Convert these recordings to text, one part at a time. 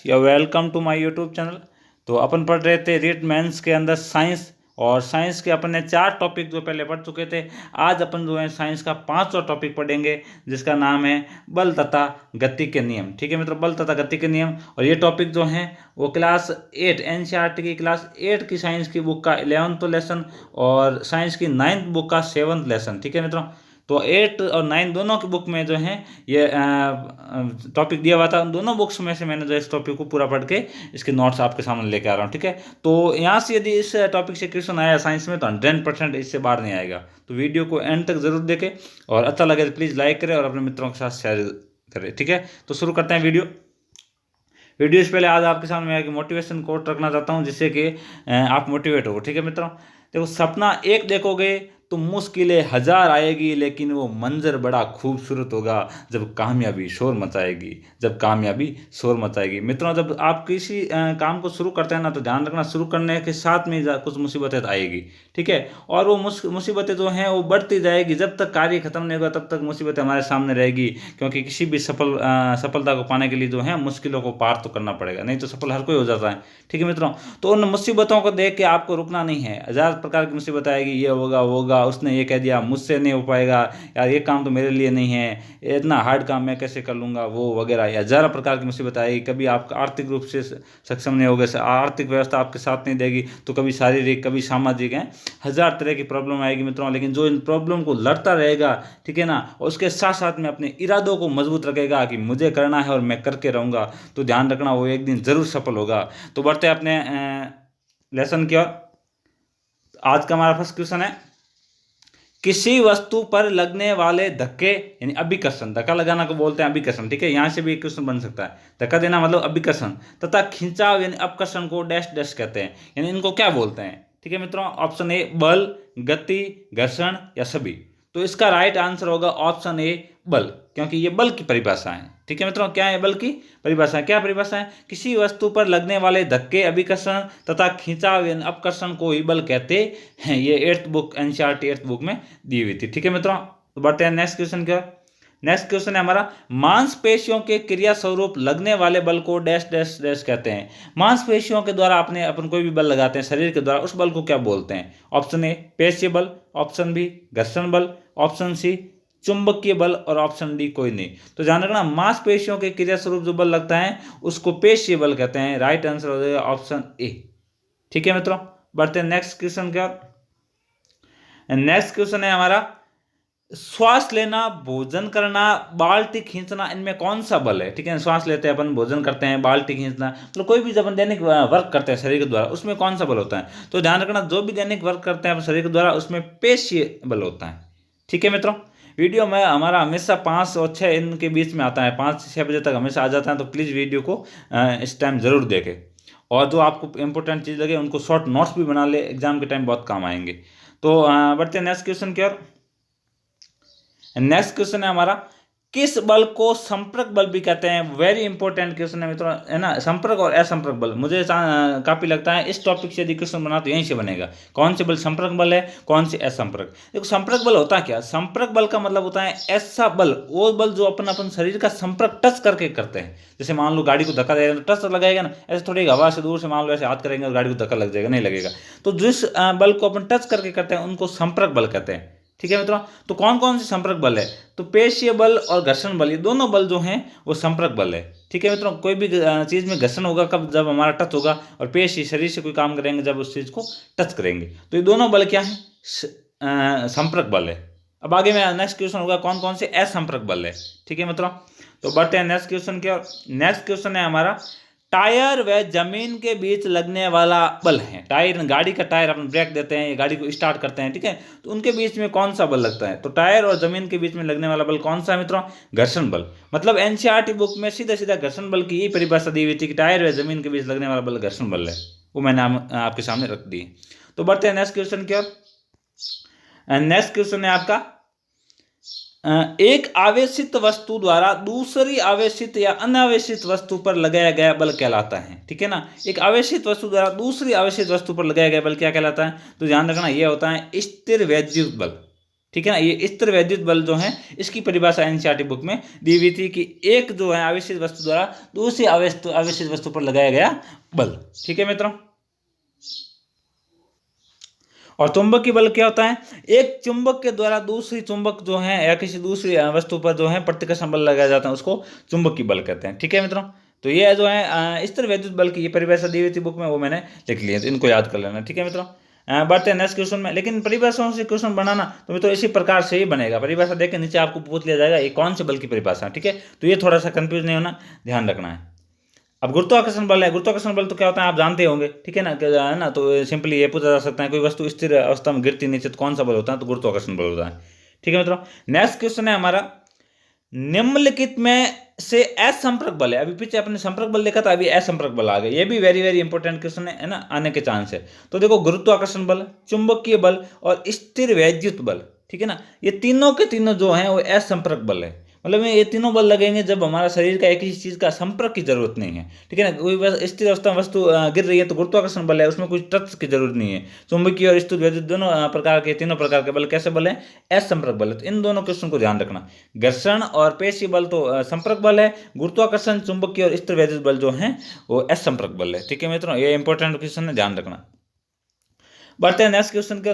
या welcome to my YouTube channel. तो अपन पढ़ रहे थे रीट मेंस के अंदर साइंस, और साइंस के अपन ने 4 टॉपिक जो पहले पढ़ चुके थे। आज अपन जो है साइंस का 5वां टॉपिक पढ़ेंगे, जिसका नाम है बल तथा गति के नियम। ठीक है मित्रों, बल तथा गति के नियम। और ये टॉपिक जो है वो क्लास 8 एनसीईआरटी की क्लास 8 की साइंस की बुक का 11th लेसन और साइंस की 9th बुक का 7th लेसन। ठीक है मित्रों, तो 8 और 9 दोनों की बुक में जो है ये टॉपिक दिया हुआ था। उन दोनों बुक्स में से मैंने जो इस टॉपिक को पूरा पढ़ के इसके नोट्स आपके सामने लेके आ रहा हूँ। ठीक है, तो यहाँ से यदि इस टॉपिक से क्वेश्चन आया साइंस में तो 100% इससे बाहर नहीं आएगा। तो वीडियो को एंड तक जरूर देखें, और अच्छा लगे तो प्लीज़ लाइक करें और अपने मित्रों के साथ शेयर करें। ठीक है, तो शुरू करते हैं वीडियो से पहले आज आपके सामने मैं एक मोटिवेशन कोट रखना चाहता हूँ, जिससे कि आप मोटिवेट हो। ठीक है मित्रों, देखो, सपना एक देखोगे तो मुश्किलें 1000 आएगी, लेकिन वो मंजर बड़ा खूबसूरत होगा जब कामयाबी शोर मचाएगी, शोर मचाएगी। मित्रों, जब आप किसी काम को शुरू करते हैं ना, तो ध्यान रखना शुरू करने के साथ में कुछ मुसीबतें आएगी। ठीक है, और वो मुसीबतें जो हैं वो बढ़ती जाएगी। जब तक कार्य खत्म नहीं होगा तब तक मुसीबतें हमारे सामने रहेगी, क्योंकि किसी भी सफलता को पाने के लिए जो है मुश्किलों को पार तो करना पड़ेगा, नहीं तो सफल हर कोई हो जाता है। ठीक है मित्रों, तो उन मुसीबतों को देख के आपको रुकना नहीं है। 1000 प्रकार की मुसीबत आएगी, ये होगा वो होगा, उसने ये कह दिया मुझसे नहीं हो पाएगा, यार ये काम तो मेरे लिए नहीं है, इतना हार्ड काम मैं कैसे कर लूँगा, वो वगैरह। 1000 प्रकार की मुसीबत आएगी। कभी आप आर्थिक रूप से सक्षम नहीं होगे, आर्थिक व्यवस्था आपके साथ नहीं देगी, तो कभी शारीरिक, कभी सामाजिक है, 1000 तरह की प्रॉब्लम आएगी मित्रों। लेकिन जो इन प्रॉब्लम को लड़ता रहेगा, ठीक है ना, और उसके साथ साथ में अपने इरादों को मजबूत रखेगा कि मुझे करना है और मैं करके रहूँगा, तो ध्यान रखना वो एक दिन ज़रूर सफल होगा। तो बढ़ते हैं अपने लेसन की ओर। आज का हमारा फर्स्ट क्वेश्चन है, किसी वस्तु पर लगने वाले धक्के यानी अभिकर्षण, धक्का लगाना को बोलते हैं अभिकर्षण। ठीक है, यहाँ से भी एक क्वेश्चन बन सकता है। धक्का देना मतलब अभिकर्षण, तथा खिंचाव यानी अपकर्षण को डैश डैश कहते हैं, यानी इनको क्या बोलते हैं। ठीक है मित्रों, ऑप्शन ए बल, गति, घर्षण या सभी। तो इसका राइट आंसर होगा ऑप्शन ए बल, क्योंकि ये बल की परिभाषा है। ठीक है मित्रों, क्या है बल की परिभाषा, क्या परिभाषा है, किसी वस्तु पर लगने वाले धक्के अभिकर्षण तथा खिंचाव यानी अपकर्षण को ही बल कहते हैं। ये 8th book NCERT 8th book में दी हुई थी। ठीक है मित्रों, तो बढ़ते हैं नेक्स्ट क्वेश्चन की ओर। नेक्स्ट क्वेश्चन है हमारा, मांसपेशियों के क्रिया स्वरूप लगने वाले बल को डैश डैश डैश कहते हैं। मांसपेशियों के द्वारा अपन कोई भी बल लगाते हैं शरीर के द्वारा, उस बल को क्या बोलते हैं। ऑप्शन ए पेशीय बल, ऑप्शन बी घर्षण बल, ऑप्शन सी चुंबकीय बल, और ऑप्शन डी कोई नहीं। तो ध्यान रखना, मांसपेशियों के क्रिया स्वरूप जो बल लगता है उसको पेशीय बल कहते हैं। राइट आंसर हो जाएगा ऑप्शन ए। ठीक है मित्रों, बढ़ते हैं नेक्स्ट क्वेश्चन की ओर। नेक्स्ट क्वेश्चन है हमारा, श्वास लेना, भोजन करना, बाल्टी खींचना, इनमें कौन सा बल है। ठीक है, श्वास लेते हैं अपन, भोजन करते हैं, बाल्टी खींचना, मतलब कोई भी जब अपन दैनिक वर्क करते हैं शरीर के द्वारा, उसमें कौन सा बल होता है। तो ध्यान रखना, जो भी दैनिक वर्क करते हैं अपन शरीर के द्वारा, उसमें पेशीय बल होता है। ठीक है मित्रों, वीडियो में हमारा हमेशा 5 और 6 इनके बीच में आता है, 5 से 6 बजे तक हमेशा आ जाता है। तो प्लीज़ वीडियो को इस टाइम ज़रूर देखें, और जो आपको इंपॉर्टेंट चीज़ लगे उनको शॉर्ट नोट्स भी बना ले, एग्जाम के टाइम बहुत काम आएंगे। तो बढ़ते हैं नेक्स्ट क्वेश्चन की ओर। नेक्स्ट क्वेश्चन है हमारा, किस बल को संपर्क बल भी कहते हैं। वेरी इंपॉर्टेंट क्वेश्चन है मित्रों, है ना। संपर्क और असंपर्क बल, मुझे काफी लगता है इस टॉपिक से यदि क्वेश्चन बना तो यहीं से बनेगा। कौन से बल संपर्क बल है, कौन से असंपर्क। देखो, संपर्क बल होता क्या, संपर्क बल का मतलब होता है ऐसा बल, वो बल जो अपन शरीर का संपर्क टच करके करते हैं। जैसे मान लो गाड़ी को धक्का देगा तो टच लगाएगा ना, ऐसे थोड़ी हवा से दूर से मान लो ऐसे हाथ करेंगे और गाड़ी को धक्का लग जाएगा, नहीं लगेगा। तो जिस बल को अपन टच करके करते हैं उनको संपर्क बल कहते हैं। ठीक है मित्रों, तो कौन कौन से संपर्क बल है, तो पेशीय बल और घर्षण बल, ये दोनों बल जो हैं वो संपर्क बल है। ठीक है मित्रों, कोई भी चीज़ में घर्षण होगा कब, जब हमारा टच होगा, और पेशी शरीर से कोई काम करेंगे जब उस चीज़ को टच करेंगे। तो ये दोनों बल क्या है, संपर्क बल है। अब आगे में नेक्स्ट क्वेश्चन होगा, कौन कौन से असंपर्क बल है। ठीक है मित्रों, तो बढ़ते हैं नेक्स्ट क्वेश्चन की ओर। नेक्स्ट क्वेश्चन है हमारा, टायर व जमीन के बीच लगने वाला बल है। टायर, गाड़ी का टायर अपन ब्रेक देते हैं, गाड़ी को स्टार्ट करते हैं, ठीक है, तो उनके बीच में कौन सा बल लगता है। तो टायर और जमीन के बीच में लगने वाला बल कौन सा है मित्रों, घर्षण बल। मतलब एनसीईआरटी बुक में सीधा सीधा घर्षण बल की यही परिभाषा दी हुई थी कि टायर व जमीन के बीच लगने वाला बल घर्षण बल है, वो मैंने आपके सामने रख दी। तो बढ़ते हैं नेक्स्ट क्वेश्चन की ओर। नेक्स्ट क्वेश्चन है आपका, एक आवेशित वस्तु द्वारा दूसरी आवेशित या अनावेशित वस्तु पर लगाया गया बल कहलाता है। ठीक है ना, एक आवेशित वस्तु द्वारा दूसरी आवेशित वस्तु पर लगाया गया बल क्या कहलाता है। तो ध्यान रखना, यह होता है स्थिर वैद्युत बल। ठीक है ना। ये स्थिर वैद्युत बल जो है इसकी परिभाषा एनसीईआरटी बुक में दी हुई थी कि एक जो है आवेशित वस्तु द्वारा दूसरी आवेशित वस्तु पर लगाया गया बल। ठीक है मित्रों। और चुंबकीय बल क्या होता है? एक चुंबक के द्वारा दूसरी चुंबक जो है या किसी दूसरी वस्तु पर जो है प्रतिकर्षण बल लगाया जाता है उसको चुंबकीय बल कहते हैं। ठीक है मित्रों। तो ये जो है स्थिर वैद्युत बल की ये परिभाषा दी हुई थी बुक में, वो मैंने लिख लिया, तो इनको याद कर लेना। ठीक है मित्रों। बढ़ते हैं नेक्स्ट क्वेश्चन में। लेकिन परिभाषाओं से क्वेश्चन बनाना तो मित्रों इसी प्रकार से ही बनेगा। परिभाषा देख के नीचे आपको पूछ लिया जाएगा ये कौन से बल की परिभाषा। ठीक है, तो ये थोड़ा सा कंफ्यूज नहीं होना, ध्यान रखना है। अब गुरुत्वाकर्षण बल है। गुरुत्वाकर्षण बल तो क्या होता है आप जानते होंगे, ठीक है ना, है ना। तो सिंपली ये पूछा जा सकता है कोई वस्तु स्थिर अवस्था में गिरती नीचे तो कौन सा बल होता है, तो गुरुत्वाकर्षण बल होता है। ठीक है मित्रों। नेक्स्ट क्वेश्चन है हमारा, निम्नलिखित में से असंपर्क बल है। अभी पीछे अपने संपर्क बल देखा था, अभी असंपर्क बल आ गए। ये भी वेरी वेरी इंपॉर्टेंट क्वेश्चन है ना, आने के चांस है। तो देखो गुरुत्वाकर्षण बल, चुंबकीय बल और स्थिर वैद्युत बल, ठीक है ना, ये तीनों के तीनों जो हैं वो असंपर्क बल है। मतलब ये तीनों बल लगेंगे जब हमारा शरीर का एक ही चीज का संपर्क की जरूरत नहीं है। ठीक है ना, कोई स्थिर अवस्था में वस्तु गिर रही है तो गुरुत्वाकर्षण बल है, उसमें कुछ टच की जरूरत नहीं है। चुंबकीय और स्थिर वैद्युत दोनों प्रकार के, तीनों प्रकार के बल कैसे बल है? असंपर्क बल है। तो इन दोनों क्वेश्चन को ध्यान रखना। घर्षण और पेशी बल तो संपर्क बल है, गुरुत्वाकर्षण, चुंबकीय और स्थिर वैद्युत बल जो है वो असंपर्क बल है। ठीक है मित्रों, ये इंपॉर्टेंट क्वेश्चन है, ध्यान रखना। बढ़ते हैं नेक्स्ट क्वेश्चन के।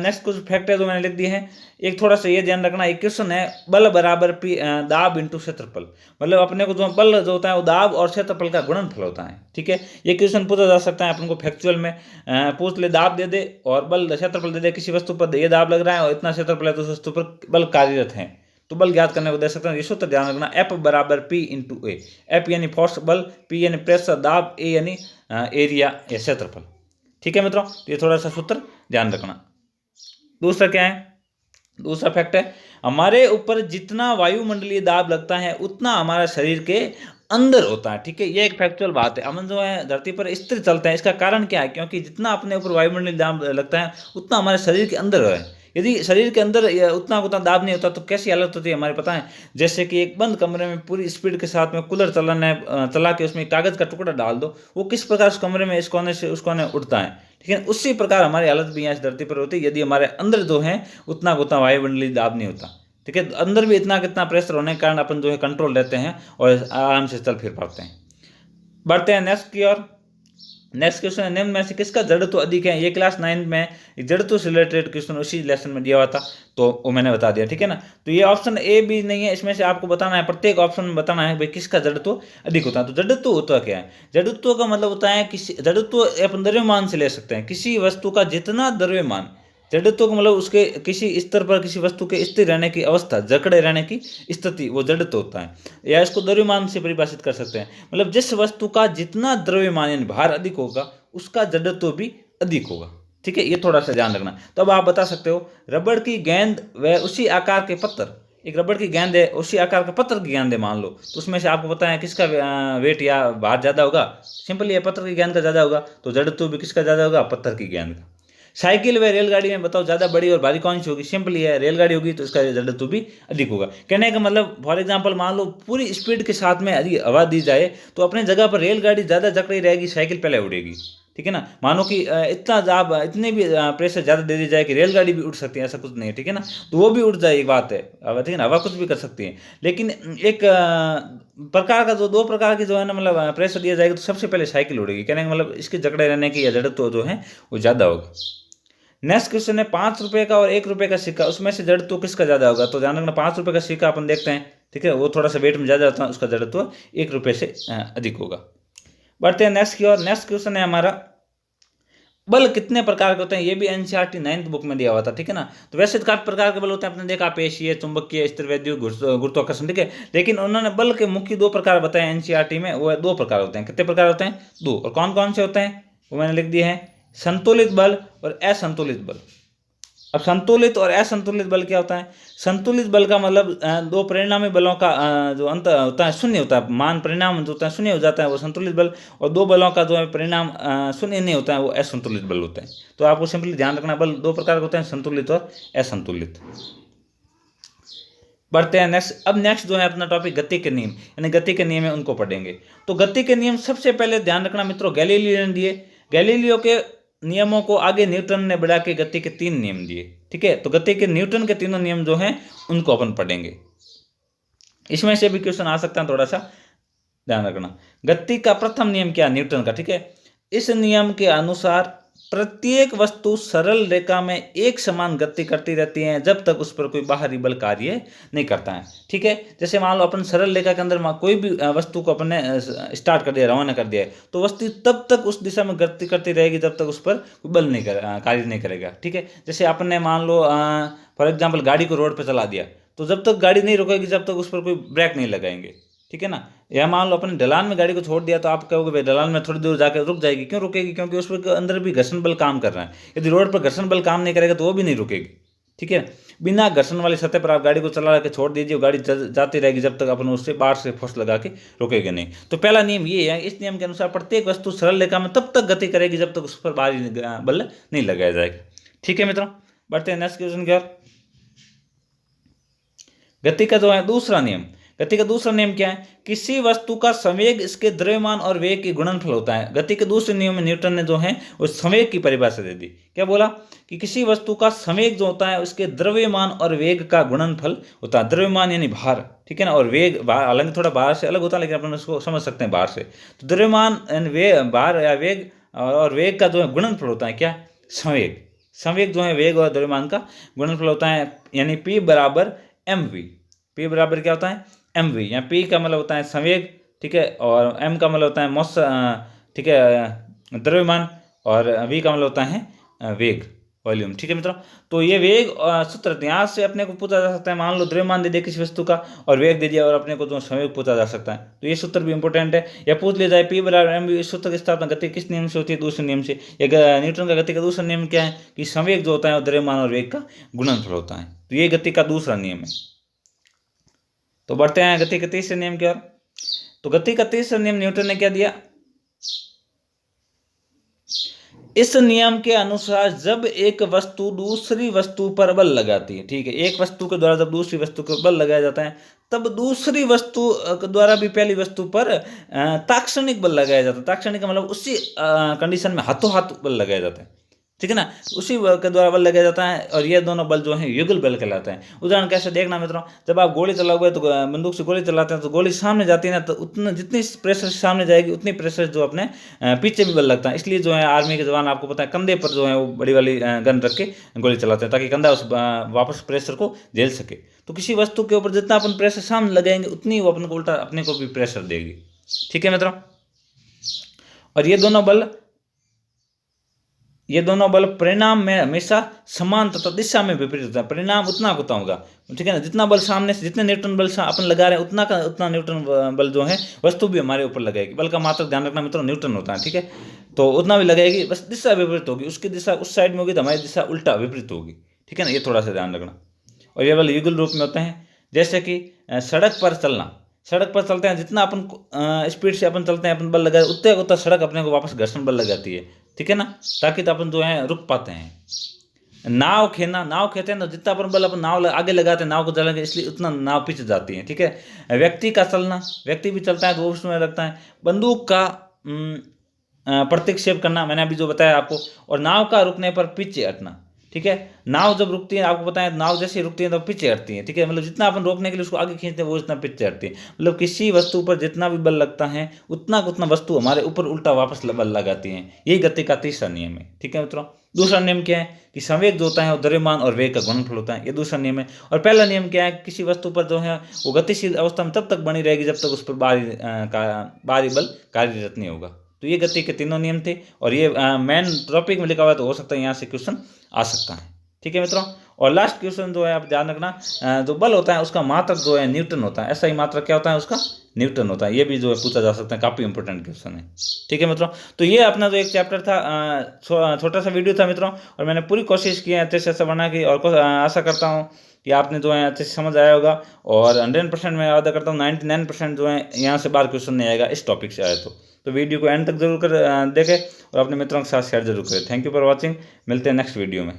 नेक्स्ट कुछ फैक्ट है जो मैंने लिख दिए हैं। एक थोड़ा सा ये ध्यान रखना, एक क्वेश्चन है बल बराबर पी दाब इंटू क्षेत्रफल। मतलब अपने को जो बल जो होता है वो दाब और क्षेत्रफल का गुणनफल होता है। ठीक है, ये क्वेश्चन पूछा जा सकता है अपन को फैक्चुअल में। पूछ ले, दाब दे दे और बल क्षेत्रफल दे दे, किसी वस्तु पर ये दाब लग रहा है और इतना क्षेत्रफल है तो उस वस्तु पर बल कार्यरत है, तो बल ज्ञात करने को दे सकते हैं। ये सूत्र ध्यान रखना, एफ बराबर पी इंटू ए। एफ यानी फोर्स बल, पी यानी प्रेशर दाब, ए यानी एरिया या क्षेत्रफल। ठीक है मित्रों, तो ये थोड़ा सा सूत्र ध्यान रखना। दूसरा क्या है? दूसरा फैक्ट है, हमारे ऊपर जितना वायुमंडलीय दाब लगता है उतना हमारा शरीर के अंदर होता है। ठीक है, ये एक फैक्चुअल बात है। हम जो है धरती पर स्थिर चलते हैं, इसका कारण क्या है? क्योंकि जितना अपने ऊपर वायुमंडलीय दाब लगता है उतना हमारे शरीर के अंदर है। यदि शरीर के अंदर उतना दाब नहीं होता तो कैसी हालत होती है हमारे, पता है? जैसे कि एक बंद कमरे में पूरी स्पीड के साथ में कूलर चला के उसमें कागज का टुकड़ा डाल दो, वो किस प्रकार उस कमरे में इस कोने से उस कोने उठता है। ठीक है, उसी प्रकार हमारी हालत भी यहाँ इस धरती पर होती है यदि हमारे अंदर जो है उतना वायुमंडलीय दाब नहीं होता। ठीक है, अंदर भी इतना कितना प्रेशर होने के कारण अपन जो है कंट्रोल रहते हैं और आराम से चल फिर पाते हैं। बढ़ते हैं नेक्स्ट की ओर। नेक्स्ट क्वेश्चन है, निम्न में से किसका जड़त्व अधिक है? ये क्लास 9 में जड़त्व से रिलेटेड क्वेश्चन उसी लेसन में दिया हुआ था, तो वो मैंने बता दिया। ठीक है ना, तो ये ऑप्शन ए भी नहीं है, इसमें से आपको बताना है, प्रत्येक ऑप्शन में बताना है भाई किसका जड़त्व अधिक होता है। तो जड़त्व होता क्या है? जड़त्व का मतलब होता है किसी, जड़त्व अपन द्रव्यमान से ले सकते हैं, किसी वस्तु का जितना द्रव्यमान, जड़त्व का मतलब उसके किसी स्तर पर किसी वस्तु के स्थिर रहने की अवस्था, जकड़े रहने की स्थिति, वो जड़त्व होता है। या इसको द्रव्यमान से परिभाषित कर सकते हैं, मतलब जिस वस्तु का जितना द्रव्यमान यानी भार अधिक होगा उसका जड़त्व भी अधिक होगा। ठीक है, ये थोड़ा सा ध्यान रखना। तो अब आप बता सकते हो, रबड़ की गेंद व उसी आकार के पत्थर, एक रबड़ की गेंद है, उसी आकार के पत्थर की गेंद है मान लो, तो उसमें से आपको पता है किसका वेट या भार ज़्यादा होगा? सिंपली ये पत्थर की गेंद का ज़्यादा होगा, तो जड़त्व भी किसका ज़्यादा होगा? पत्थर की गेंद का। साइकिल व रेलगाड़ी में बताओ ज़्यादा बड़ी और भारी कौन सी होगी? सिंपली है रेलगाड़ी होगी, तो इसका जड़त्व भी अधिक होगा। कहने का मतलब, फॉर एग्जांपल मान लो पूरी स्पीड के साथ में यदि हवा दी जाए तो अपने जगह पर रेलगाड़ी ज़्यादा जकड़ी रहेगी, साइकिल पहले उड़ेगी। ठीक है ना, मानो कि इतना दाब, इतने भी प्रेशर ज़्यादा दे दी जाए कि रेलगाड़ी भी उड़ सकती है, ऐसा कुछ नहीं है। ठीक है ना, तो वो भी उड़ जाए, एक बात है। ठीक है ना, हवा कुछ भी कर सकती है, लेकिन एक प्रकार का जो, दो प्रकार की जो है ना, मतलब प्रेशर दिया जाएगा तो सबसे पहले साइकिल उड़ेगी। कहने का मतलब इसके जकड़े रहने की या जड़त्व जो है वो ज़्यादा होगा। नेक्स्ट क्वेश्चन है, 5 रुपए का और 1 रुपए का सिक्का, उसमें से जड़त्व किसका ज़्यादा होगा? तो ध्यान रखना, 5 रुपए का सिक्का अपन देखते हैं, ठीक है, वो थोड़ा सा वेट में ज़्यादा होता है, उसका जड़त्व 1 रुपये से अधिक होगा। बढ़ते हैं नेक्स्ट की ओर। नेक्स्ट क्वेश्चन है हमारा, बल कितने प्रकार के होते हैं? ये भी एनसीईआरटी 9th बुक में दिया हुआ था। ठीक है ना, तो वैसे काफी प्रकार के बल होते हैं, आपने देखा पेशीय, चुंबकीय, स्थिर वैद्युत, गुरुत्वाकर्षण। ठीक है, लेकिन उन्होंने बल के मुख्य 2 प्रकार बताए एनसीईआरटी में, वो 2 प्रकार होते हैं। कितने प्रकार होते हैं? 2। और कौन कौन से होते हैं वो मैंने लिख दिए हैं, संतुलित बल और असंतुलित बल। अब संतुलित और असंतुलित बल क्या होता है? संतुलित बल का मतलब 2 परिणामी बलों का जो अंतर होता है शून्य होता है, मान परिणाम जो होता है शून्य हो जाता है, वो संतुलित बल। और 2 बलों का जो है परिणाम शून्य नहीं होता है, वो असंतुलित बल होते हैं। तो आपको सिंपली ध्यान रखना, बल 2 प्रकार के होते हैं, संतुलित और असंतुलित। बढ़ते हैं नेक्स्ट। अब नेक्स्ट जो है अपना टॉपिक गति के नियम, यानी गति के नियम है, उनको पढ़ेंगे। तो गति के नियम सबसे पहले ध्यान रखना मित्रों, गैलीलियो ने दिए। गैलीलियो के नियमों को आगे न्यूटन ने बढ़ा के गति के 3 नियम दिए। ठीक है। तो गति के न्यूटन के तीनों नियम जो हैं उनको अपन पढ़ेंगे। इसमें से भी क्वेश्चन आ सकता है, थोड़ा सा ध्यान रखना। गति का प्रथम नियम क्या, न्यूटन का, ठीक है। इस नियम के अनुसार प्रत्येक वस्तु सरल रेखा में एक समान गति करती रहती है जब तक उस पर कोई बाहरी बल कार्य नहीं करता है, ठीक है। जैसे मान लो अपन सरल रेखा के अंदर कोई भी वस्तु को अपन ने स्टार्ट कर दिया, रवाना कर दिया है, तो वस्तु तब तक उस दिशा में गति करती रहेगी जब तक उस पर कोई बल नहीं कार्य नहीं करेगा, ठीक है। जैसे अपन ने मान लो फॉर एग्जाम्पल गाड़ी को रोड पर चला दिया, तो जब तक गाड़ी नहीं रुकेगी जब तक उस पर कोई ब्रेक नहीं लगाएंगे, ठीक है ना। या मान लो अपने ढलान में गाड़ी को छोड़ दिया, तो आप कहोगे भाई ढलान में थोड़ी दूर जाकर रुक जाएगी, क्यों रुकेगी, क्योंकि उस पर अंदर भी घर्षण बल काम कर रहा है। यदि रोड पर घर्षण बल काम नहीं करेगा तो वो भी नहीं रुकेगी, ठीक है। बिना घर्षण वाली सतह पर आप गाड़ी को चला के छोड़ दीजिए, गाड़ी जाती रहेगी जब तक अपन उससे बाहर से फोर्स लगा के रुकेगा नहीं। तो पहला नियम ये है, इस नियम के अनुसार प्रत्येक वस्तु सरल रेखा में तब तक गति करेगी जब तक उस पर बाहरी बल नहीं लगाया जाएगा, ठीक है मित्रों। बढ़ते हैं नेक्स्ट क्वेश्चन की ओर। गति का जो है दूसरा नियम, गति का दूसरा नियम क्या है, किसी वस्तु का संवेग इसके द्रव्यमान और वेग के गुणनफल होता है। गति के दूसरे नियम में न्यूटन ने जो है उस संवेग की परिभाषा दे दी। क्या बोला कि किसी वस्तु का संवेग जो होता है उसके द्रव्यमान और वेग का गुणनफल होता है। द्रव्यमान यानी भार, ठीक है ना, और वेग हालांकि थोड़ा भार से अलग होता है, लेकिन अपन उसको समझ सकते हैं भार से। तो द्रव्यमान यानी भार या वेग और वेग का जो है गुणनफल होता है क्या, संवेग। संवेग जो है वेग और द्रव्यमान का गुणनफल होता है, यानी P बराबर mv। P बराबर क्या होता है, mv। या P का मतलब होता है संवेग, ठीक है, और m का मतलब होता है मौस, ठीक है, द्रव्यमान, और v का मतलब होता है वेग, वॉल्यूम, ठीक है मित्रों। तो ये वेग सूत्र यहाँ से अपने को पूछा जा सकता है। मान लो द्रव्यमान दे दिया किसी वस्तु का और वेग दे दिया और अपने को जो संवेग पूछा जा सकता है, तो ये सूत्र भी इंपॉर्टेंट है। या पूछ लिया जाए P बराबर mv, इस सूत्र की स्थापना गति किस नियम से होती है, दूसरे नियम से। न्यूटन का गति का दूसरा नियम क्या है कि संवेग जो होता है द्रव्यमान और वेग का गुणनफल होता है। तो ये गति का दूसरा नियम है। तो बढ़ते हैं गति के तीसरे नियम की ओर। तो गति का तीसरा नियम न्यूटन ने क्या दिया, इस नियम के अनुसार जब एक वस्तु दूसरी वस्तु पर बल लगाती है, ठीक है, एक वस्तु के द्वारा जब दूसरी वस्तु पर बल लगाया जाता है तब दूसरी वस्तु द्वारा भी पहली वस्तु पर ताक्षणिक बल लगाया जाता है। ताक्षणिक का मतलब उसी कंडीशन में हाथों हाथ बल लगाया जाता है, ठीक है ना, उसी के द्वारा बल लगाया जाता है। और ये दोनों बल जो है युगल बल कहलाते हैं। उदाहरण कैसे देखना मित्रों, जब आप गोली चलाओगे तो बंदूक से गोली चलाते हैं तो गोली सामने जाती है ना, तो उतना जितनी प्रेशर सामने जाएगी उतनी प्रेशर जो अपने पीछे भी बल लगता है। इसलिए जो है आर्मी के जवान आपको पता है कंधे पर जो है वो बड़ी वाली गन रख के गोली चलाते हैं ताकि कंधा उस वापस प्रेशर को झेल सके। तो किसी वस्तु के ऊपर जितना अपन प्रेशर सामने लगाएंगे उतनी वो अपन को उल्टा अपने को भी प्रेशर देगी, ठीक है मित्रों। और ये दोनों बल परिणाम में हमेशा समान तथा दिशा में विपरीत होता है। परिणाम उतना होता होगा, ठीक है ना, जितना बल सामने से जितने न्यूटन बल अपन लगा रहे हैं उतना न्यूटन बल जो है वस्तु भी हमारे ऊपर लगाएगी। बल का मात्रक ध्यान रखना मित्रों न्यूटन होता है, ठीक है। तो उतना भी लगाएगी, बस दिशा विपरीत होगी, उसकी दिशा उस साइड में होगी तो हमारी दिशा उल्टा विपरीत होगी, ठीक है ना, ये थोड़ा सा ध्यान रखना। और ये बल युगल रूप में होते हैं। जैसे कि सड़क पर चलना, सड़क पर चलते हैं जितना अपन स्पीड से अपन चलते हैं अपन बल लगाए उतने उतना सड़क अपने को वापस घर्षण बल लगाती है, ठीक है ना, ताकि तो अपन जो है रुक पाते हैं। नाव खेते हैं तो जितना अपन बल अपन नाव आगे लगाते हैं नाव को चलाएंगे, इसलिए उतना नाव पीछे जाती है, ठीक है। व्यक्ति का चलना, व्यक्ति भी चलता है तो वो उसमें लगता है। बंदूक का प्रतिक्षेप करना, मैंने अभी जो बताया आपको। और नाव का रुकने पर पीछे हटना, ठीक है। नाव जब रुकती है आपको पता है, नाव जैसे रुकती है तो पीछे हटती है, ठीक है। मतलब जितना अपन रोकने के लिए उसको आगे खींचते हैं वो इतना पीछे हटती है। मतलब किसी वस्तु पर जितना भी बल लगता है उतना वस्तु हमारे ऊपर उल्टा वापस बल लगाती है। यही गति का तीसरा नियम है, ठीक है मित्रों। दूसरा नियम क्या है कि संवेग जो होता है वो द्रव्यमान और वेग का गुणनफल होता है, ये दूसरा नियम है। और पहला नियम क्या है, किसी वस्तु पर जो है वो गतिशील अवस्था में तब तक बनी रहेगी जब तक उस पर बाहरी बल कार्यरत नहीं होगा। तो ये गति के तीनों नियम थे और ये मेन टॉपिक में लिखा हुआ है, तो हो सकता है यहाँ से क्वेश्चन आ सकता है, ठीक है मित्रों। और लास्ट क्वेश्चन जो है आप ध्यान रखना, जो बल होता है उसका मात्रक जो है न्यूटन होता है। ऐसा ही मात्रक क्या होता है उसका, न्यूटन होता है। ये भी जो है पूछा जा सकता है, काफ़ी इंपॉर्टेंट क्वेश्चन है, ठीक है मित्रों। तो ये अपना जो एक चैप्टर था, छोटा सा वीडियो था मित्रों, और मैंने पूरी कोशिश की है अच्छे से ऐसा बना के, और आशा करता हूँ कि आपने जो है अच्छे से समझ आया होगा। और 100% मैं वादा करता हूँ 99% जो है यहाँ से बाहर क्वेश्चन नहीं आएगा इस टॉपिक से आए तो वीडियो को एंड तक जरूर कर देखें और अपने मित्रों के साथ शेयर जरूर करें। थैंक यू फॉर वॉचिंग, मिलते हैं नेक्स्ट वीडियो में।